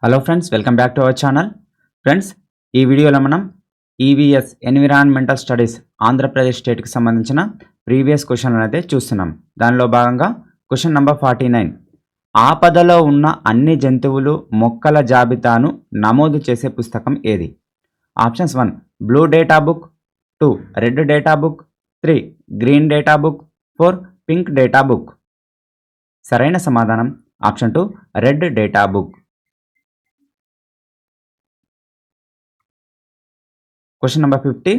Hello friends, welcome back to our channel. Friends, ఈ వీడియోలో మనం ఈవీఎస్ ఎన్విరాన్మెంటల్ స్టడీస్ ఆంధ్రప్రదేశ్ స్టేట్కి సంబంధించిన ప్రీవియస్ క్వశ్చన్లు అయితే చూస్తున్నాం. దానిలో భాగంగా క్వశ్చన్ నెంబర్ 49, ఆపదలో ఉన్న అన్ని జంతువులు మొక్కల జాబితాను నమోదు చేసే పుస్తకం ఏది? Options 1 blue data book, 2 red data book, 3 green data book, 4 pink data book. సరైన సమాధానం option 2 red data book. Question number 50,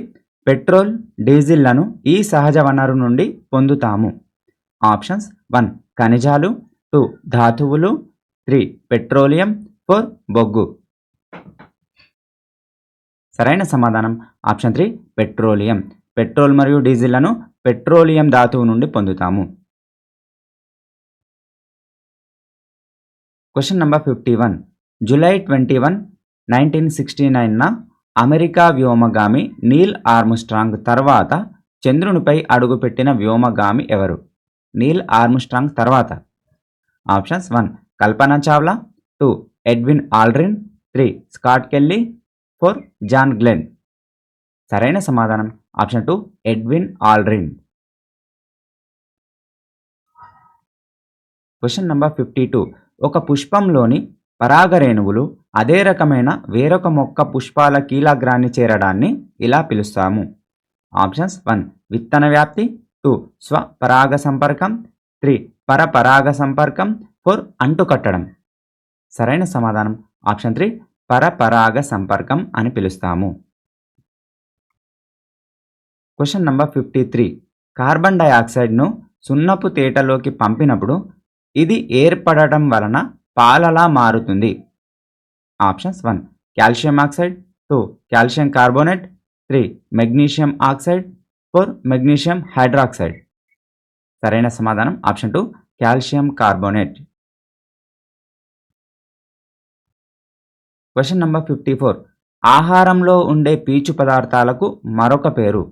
petrol, డీజిల్లను ఈ సహజ వనరు నుండి పొందుతాము. ఆప్షన్స్ 1 ఖనిజాలు, 2 ధాతువులు, 3 పెట్రోలియం, 4 బొగ్గు. సరైన సమాధానం ఆప్షన్ 3 పెట్రోలియం. పెట్రోల్ మరియు డీజిల్లను పెట్రోలియం ధాతువు నుండి పొందుతాము. క్వశ్చన్ నెంబర్ 51, జూలై 21, 1969న అమెరికా వ్యోమగామి నీల్ ఆర్మ్స్ట్రాంగ్ తర్వాత చంద్రునిపై అడుగుపెట్టిన వ్యోమగామి ఎవరు? నీల్ ఆర్మ్స్ట్రాంగ్ తర్వాత. Options 1 Kalpana Chawla, 2 Edwin Aldrin, 3 Scott Kelly, 4 John Glenn. సరైన సమాధానం option 2 Edwin Aldrin. Question number 52, ఒక పుష్పంలోని పరాగరేణువులు అదే రకమైన వేరొక మొక్క పుష్పాల కీలగ్రాన్ని చేరడాన్ని ఇలా పిలుస్తాము. ఆప్షన్స్ 1 విత్తన వ్యాప్తి, 2 స్వపరాగ సంపర్కం, 3 పరపరాగ సంపర్కం, 4 అంటుకట్టడం. సరైన సమాధానం ఆప్షన్ 3 పరపరాగ సంపర్కం అని పిలుస్తాము. క్వశ్చన్ నంబర్ 53, కార్బన్ డయాక్సైడ్ను సున్నపు తేటలోకి పంపినప్పుడు ఇది ఏర్పడటం వలన పాలలా మారుతుంది. Options 1 calcium oxide, 2 calcium carbonate, 3 magnesium oxide, 4 magnesium hydroxide. సరైన సమాధానం option 2 calcium carbonate. Question number 54, ఆహారంలో ఉండే పీచు పదార్థాలకు మరొక పేరు.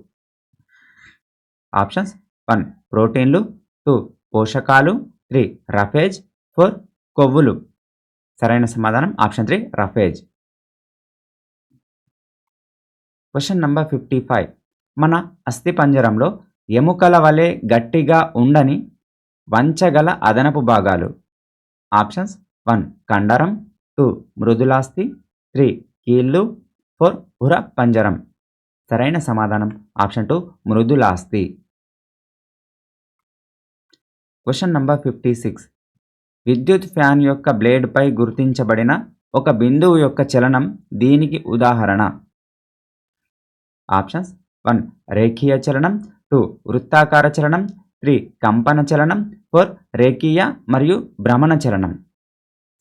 ఆప్షన్స్ 1 ప్రోటీన్లు, 2 పోషకాలు, 3 రఫేజ్, 4 కొవ్వులు. సరైన సమాధానం ఆప్షన్ 3 రఫేజ్. క్వశ్చన్ నంబర్ 55, మన అస్థిపంజరంలో ఎముకల వలె గట్టిగా ఉండని వంచగల అదనపు భాగాలు. ఆప్షన్స్ 1 కండరం, 2 మృదులాస్థి, 3 కీళ్ళు, 4 ఉర పంజరం. సరైన సమాధానం ఆప్షన్ 2 మృదులాస్థి. క్వశ్చన్ నంబర్ 56, విద్యుత్ ఫ్యాన్ యొక్క బ్లేడ్పై గుర్తించబడిన ఒక బిందువు యొక్క చలనం దీనికి ఉదాహరణ. ఆప్షన్స్ 1 రేఖీయ చలనం, 2 వృత్తాకార చలనం, 3 కంపన చలనం, 4 రేఖీయ మరియు భ్రమణ చలనం.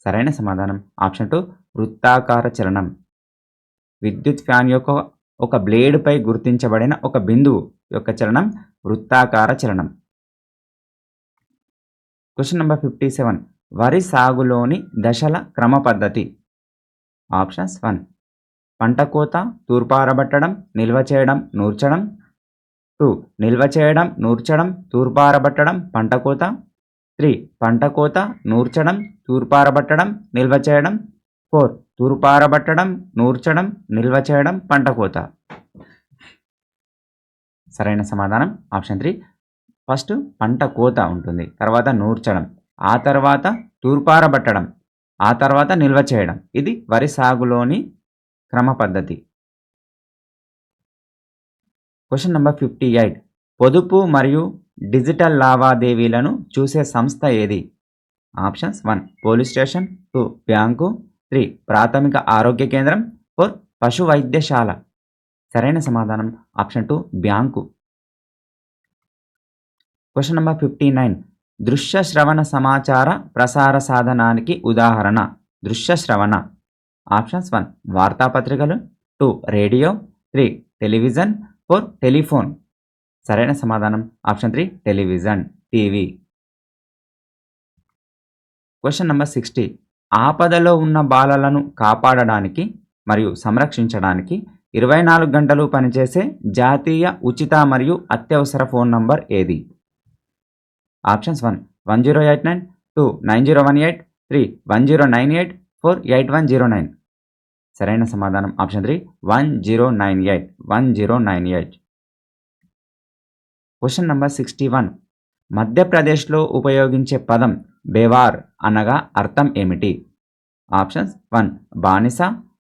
సరైన సమాధానం ఆప్షన్ 2 వృత్తాకార చలనం. విద్యుత్ ఫ్యాన్ యొక్క ఒక బ్లేడ్పై గుర్తించబడిన ఒక బిందువు యొక్క చలనం వృత్తాకార చలనం. క్వశ్చన్ నెంబర్ 57, వరి సాగులోని దశల క్రమ పద్ధతి. ఆప్షన్స్ 1 పంట కోత, తూర్పారబట్టడం, నిల్వ చేయడం, నూర్చడం, 2 నిల్వ చేయడం, నూర్చడం, తూర్పారబట్టడం, పంట కోత, 3 పంట కోత, నూర్చడం, తూర్పారబట్టడం, నిల్వ చేయడం, 4 తూర్పారబట్టడం, నూర్చడం, నిల్వ చేయడం, పంట కోత. సరైన సమాధానం ఆప్షన్ 3 ఫస్ట్ పంట కోత ఉంటుంది, తర్వాత నూర్చడం, ఆ తర్వాత తూర్పారబట్టడం, ఆ తర్వాత నిల్వ చేయడం. ఇది వరి సాగులోని క్రమ పద్ధతి. క్వశ్చన్ నెంబర్ 58, పొదుపు మరియు డిజిటల్ లావాదేవీలను చూసే సంస్థ ఏది? ఆప్షన్స్ 1 పోలీస్ స్టేషన్, 2 బ్యాంకు, 3 ప్రాథమిక ఆరోగ్య కేంద్రం, 4 పశు వైద్యశాల. సరైన సమాధానం ఆప్షన్ 2 బ్యాంకు. క్వశ్చన్ నెంబర్ 59, దృశ్య శ్రవణ సమాచార ప్రసార సాధనానికి ఉదాహరణ. దృశ్య శ్రవణ. ఆప్షన్స్ 1 వార్తాపత్రికలు, 2 రేడియో, 3 టెలివిజన్, 4 టెలిఫోన్. సరైన సమాధానం option 3 television, TV. Question number 60, ఆపదలో ఉన్న బాలలను కాపాడడానికి మరియు సంరక్షించడానికి 24 గంటలు పనిచేసే జాతీయ ఉచిత మరియు అత్యవసర ఫోన్ నంబర్ ఏది? ఆప్షన్స్ 1 1089, 2 9018, 3 1098, 8109. సరైన సమాధానం ఆప్షన్ 3 1098. Question number 61. మధ్యప్రదేశ్లో ఉపయోగించే పదం బేవార్ అనగా అర్థం ఏమిటి? ఆప్షన్స్ 1 బానిస,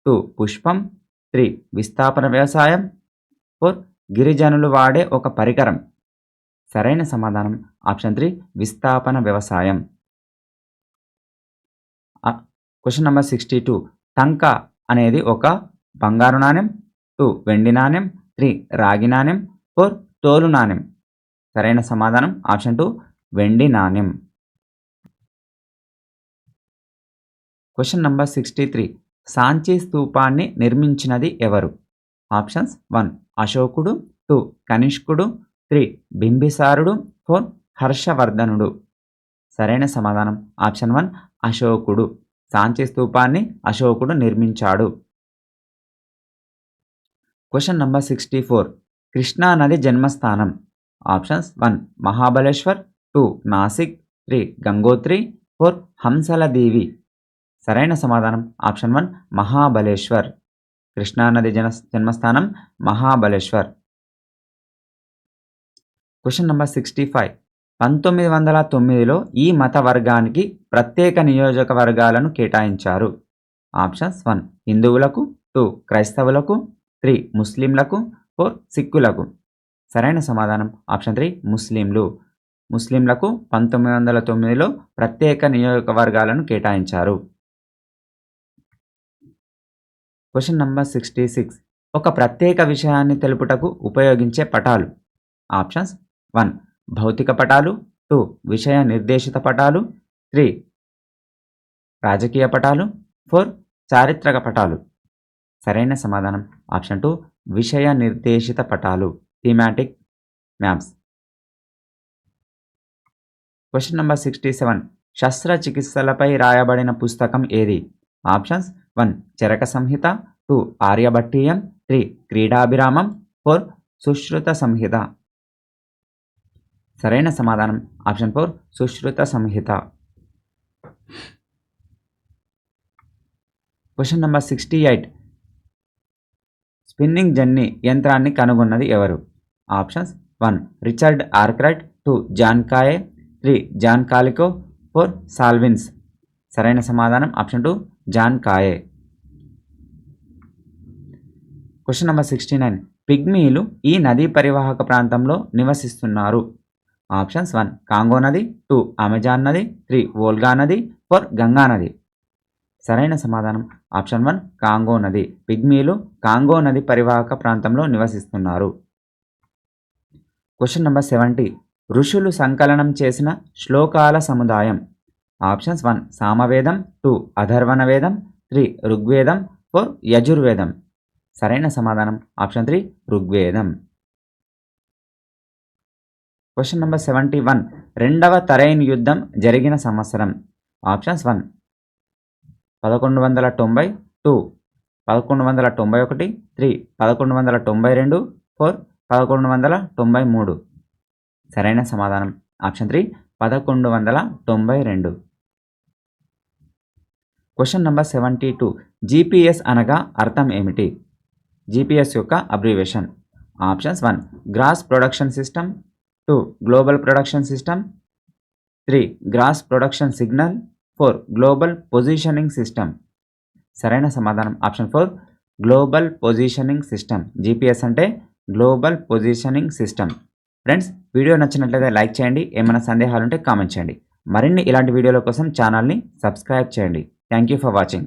2 పుష్పం, 3 విస్థాపన వ్యవసాయం, 4 గిరిజనులు వాడే ఒక పరికరం. సరైన సమాధానం ఆప్షన్ 3 విస్థాపన వ్యవసాయం. Question number 62. టంకా అనేది ఒక బంగారు నాణెం, 2 వెండి నాణెం, 3 రాగి నాణెం, 4 తోలు నాణెం. సరైన సమాధానం ఆప్షన్ 2 వెండి నాణెం. Question number 63. సాంచి స్తూపాన్ని నిర్మించినది ఎవరు? ఆప్షన్స్ 1 అశోకుడు, 2 కనిష్కుడు, 3 బింబిసారుడు, 4 హర్షవర్ధనుడు. సరైన సమాధానం ఆప్షన్ 1 అశోకుడు. సాంచి స్తూపాన్ని అశోకుడు నిర్మించాడు. Question number 64. కృష్ణా నది జన్మస్థానం. ఆప్షన్స్ 1 మహాబలేశ్వర్, 2 నాసిక్, 3 గంగోత్రి, 4 హంసల దేవి. సరైన సమాధానం ఆప్షన్ 1 మహాబలేశ్వర్. కృష్ణానది జన్మస్థానం మహాబలేశ్వర్. Question number 65. 1909లో ఈ మత వర్గానికి ప్రత్యేక నియోజకవర్గాలను కేటాయించారు. ఆప్షన్స్ 1 హిందువులకు, 2 క్రైస్తవులకు, 3 ముస్లింలకు, 4 సిక్కులకు. సరైన సమాధానం ఆప్షన్ 3 ముస్లింలకు 1909లో ప్రత్యేక నియోజకవర్గాలను కేటాయించారు. Question number 66. ఒక ప్రత్యేక విషయాన్ని తెలుపుటకు ఉపయోగించే పటాలు. ఆప్షన్స్ 1 భౌతిక పటాలు, 2 విషయ నిర్దేశిత పటాలు, 3 రాజకీయ పటాలు, 4 చారిత్రక పటాలు. సరైన సమాధానం ఆప్షన్ 2 విషయ నిర్దేశిత పటాలు, థీమాటిక్ మ్యాప్స్. Question number 67. శస్త్రచికిత్సలపై రాయబడిన పుస్తకం ఏది? ఆప్షన్స్ 1 చరక సంహిత, 2 ఆర్యభట్టీయం, 3 క్రీడాభిరామం, 4 సుశ్రుత సంహిత. సరైన సమాధానం option 4 Sushruta Samhita. Question number 68. Spinning jenny యంత్రాన్ని కనుగొన్నది ఎవరు? Options 1 Richard Arkwright, 2 John Kay, 3 John Calico, 4 Salvins. సరైన సమాధానం option 2 John Kay. Question number 69. పిగ్మీలు ఈ నదీ పరివాహక ప్రాంతంలో నివసిస్తున్నారు. ఆప్షన్స్ 1 కాంగో నది, 2 అమెజాన్ నది, 3 వోల్గా నది, 4 గంగా నది. సరైన సమాధానం ఆప్షన్ 1 కాంగో నది. పిగ్మీలు కాంగో నది పరివాహక ప్రాంతంలో నివసిస్తున్నారు. Question number 70. ఋషులు సంకలనం చేసిన శ్లోకాల సముదాయం. ఆప్షన్స్ 1 సామవేదం, 2 అథర్వణ వేదం, 3 ఋగ్వేదం, 4 యజుర్వేదం. సరైన సమాధానం ఆప్షన్ 3 ఋగ్వేదం. Question number 71. రెండవ తరైన్ యుద్ధం జరిగిన సంవత్సరం. ఆప్షన్స్ 1 1190, 2 1191, 3 1192, 4 1193. సరైన సమాధానం ఆప్షన్ 3 1192. Question number 72. GPS అనగా అర్థం ఏమిటి? GPS యొక్క abbreviation. Options 1 gross production system, 2 global production system, 3 gross production signal, 4 global positioning system. సరైన సమాధానం option 4 global positioning system. GPS అంటే global positioning system. Friends, video నచ్చినట్లయితే లైక్ చేయండి. ఏమైనా సందేహాలు ఉంటే కామెంట్ చేయండి. మరిన్ని ఇలాంటి వీడియోల కోసం ఛానల్ని సబ్స్క్రైబ్ చేయండి. Thank you for watching.